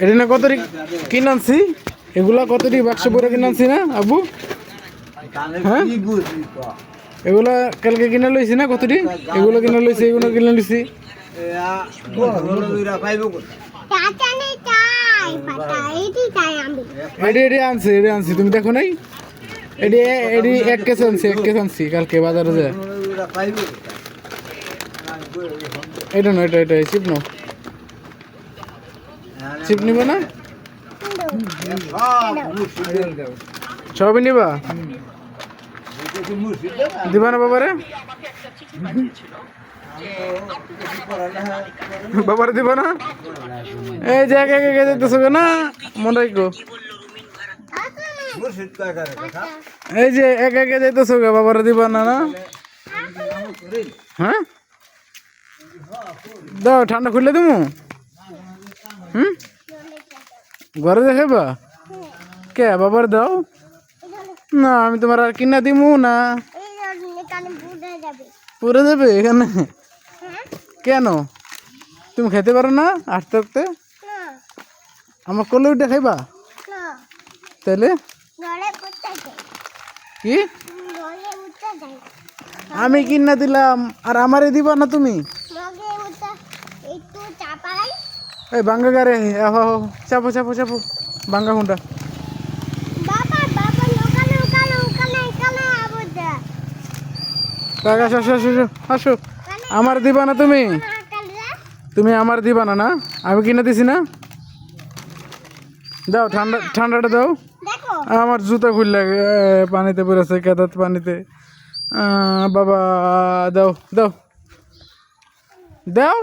এটা না কত কিনে আনছি, এগুলা কত বাক্স পরে কিনে আনছি না আবু? হ্যাঁ এগুলা কালকে কিনে লইছি না কতটি? এগুলো কিনে লইছি, এগুলো কিনে লইছি। এডি আনছি, এডি আনছি, তুমি দেখো নাই? এডি এডি 1 কেজি আনছি, 1 কেজি আনছি কালকে বাজারে যায়। এটা না, এটা এটা চিপ নাও, চিপ নিবে না? সবই নিবা? দিবা না বাবারে? বাবারে দিবা না? এই যে একে একে যেতেছো না, মনে রাখো। এই যে একে একে যেতেছো, বাবারে দিবা না? না হ্যাঁ দাও, ঠান্ডা খুললে তুমি ঘরে দেখাইবা? কে বাবার দাও না, আমি তোমার আর কিনা দিমু না। পুরে যাবে এখানে? কেন তুমি খেতে পারো না আস্তে আস্তে? আমার কোলে উঠে খাইবা? তাহলে কি আমি কিনা দিলাম আর আমারে দিবা না তুমি? এই বাঙ্গা গারে চাপো চাপো চাপো, বাঙ্গা হুন্ডা। আসো আসো আসো আসো, আমার দিবা না তুমি? তুমি আমার দিবা না? না আমি কিনে দিছি না? দাও ঠান্ডা, ঠান্ডাটা দাও। আমার জুতা খুললে পানিতে পড়েছে, কেদাত পানিতে। বাবা দাও দাও দাও।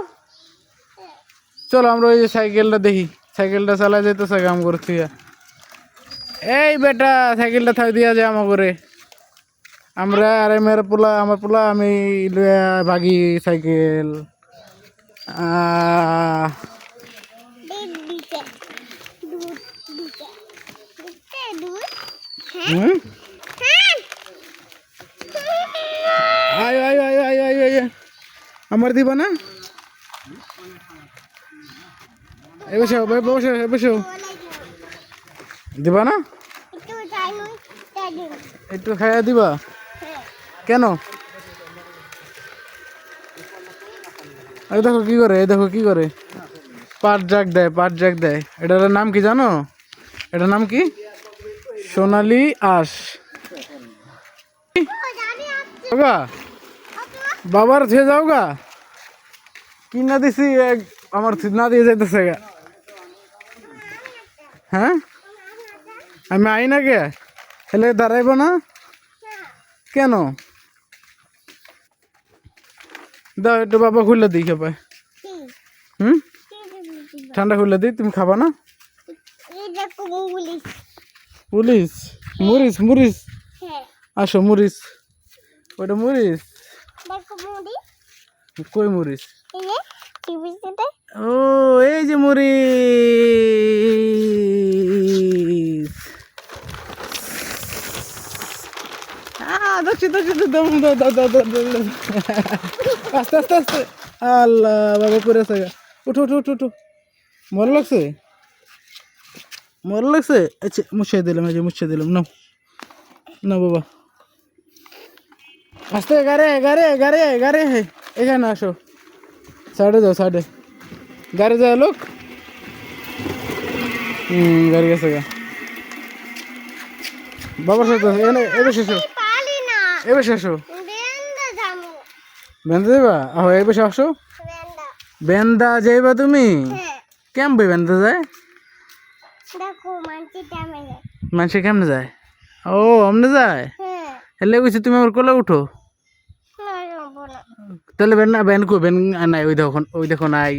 চলো আমরা ওই যে সাইকেলটা দেখি, সাইকেলটা চালা যেতেছে কাম করছি। এই বেটা সাইকেলটা থাক দিয়া যায় আমার করে, আমরা আরে মেয়ের পোলা, আমার পোলা আমি ভাগি সাইকেল। আমার দিবা না? বসো বসো বসো, দিবা না? একটু খাইয়া দিবা? কেন? এই দেখো কি করে, এই দেখো কি করে, পাট জাগ দেয়, পাট জাগ দেয়। এটার নাম কি জানো? এটার নাম কি? সোনালি আঁশ। বাবার থে যাও গা, কি না দিছি আমার না দিয়ে যাইতেছে গা। হ্যাঁ আমি আই না কে, হেলে দাঁড়াইব না কেন? দাও একটু বাবা খুললে দিই খেপায়। ঠান্ডা খুললে দিই, তুমি খাবা না? পুলিশ মরিস মরিস, আসো মরিস, ওটা মরিস। কই মরিস? ও এই যে মরিস। আস্তে আস্তে আস্তে, আল্লাহ বাবা পড়েছে। উঠো উঠো উঠো উঠো, মরে লাগছে, মরে লাগছে। আচ্ছা মুছিয়ে দিলাম, এই যে মুছিয়ে দিলাম। নাও না বাবা, আস্তে, গাড়ে গাড়ে গাড়ে গাড়ে, এখানে আসো, সাইডে যাও, সাইডে গাড়ি যায় লোক। গাড়ি গেছে গা, বাবার সাথে এবার শেষো, এবার শেষো। বেন্দা যাবা? আহো এবার আসো। বেন্দা যাইবা তুমি? কেমন বেন্দা যায়? মানুষে কেমনে যায়? ও আমনে যায়, হেলে বুঝছি তুমি আমার কোলে উঠো। তাহলে বেন না, বেন কো বেন নাই, ওই দেখো, ওই দেখো নাই,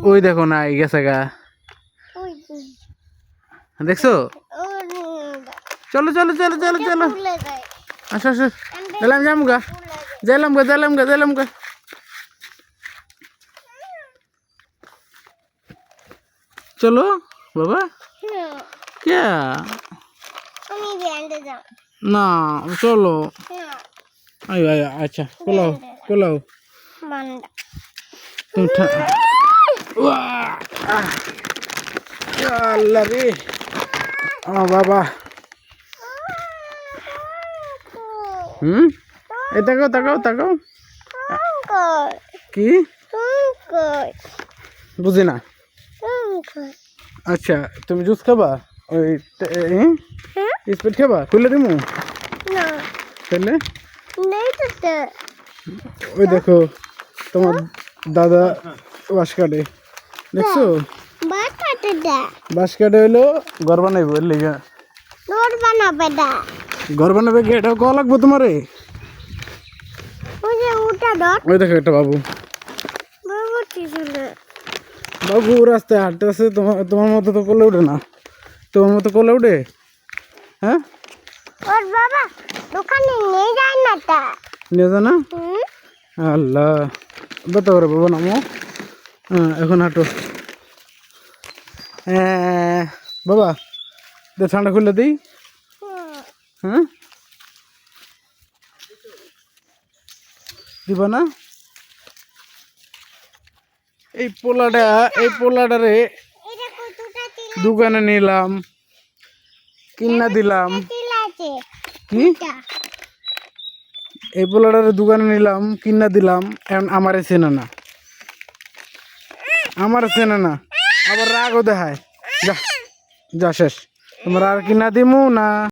ওই দেখো নাই, গেছে গা, দেখছো? চলো চলো চলো চলো চলো, আসো আসো, যাইলাম যাম গা, যাইলাম গা, যাইলাম গা, যাইলাম গা। চলো বাবা। কে না, চলো। আচ্ছা কোলাও কোলাও তুমি। আল্লাহ রে, বাবা। এই তাকাও তাকাও তাকাও, কি বুঝি না। আচ্ছা, তুমি জুস খাবা? ওই স্পিড খাবা? খুলে দিমু তাহলে? ওই দেখো তোমার দাদা বাঁশ কাটে, দেখছো? বাঁশ কাটে হইলো ঘর বানাইব, এর লেগা ঘর বানাবে কি? এটাও কওয়া লাগবো তোমারে? ওই দেখো একটা বাবু, বাবু রাস্তায় হাঁটতে আছে, তোমার তোমার মতো তো কোলে উঠে না। তোমার মতো কোলে উঠে? হ্যাঁ, নিয়ে যা না। আল্লাহ, বেতা করে বাবা নামো। হ্যাঁ, এখন হাঁটো। বাবা, ঠান্ডা খুলে দিই। হ্যাঁ, দিবা না? এই পোলাটারে দোকানে নিলাম, কিনা দিলাম। কি? এই পোলাটারে দোকানে নিলাম, কিনা দিলাম, এখন আমারে চেনে না, আমার চেনে না, আবার রাগও দেখায়। যা যা, শেষ। তোমরা আর কিনা দিমু না?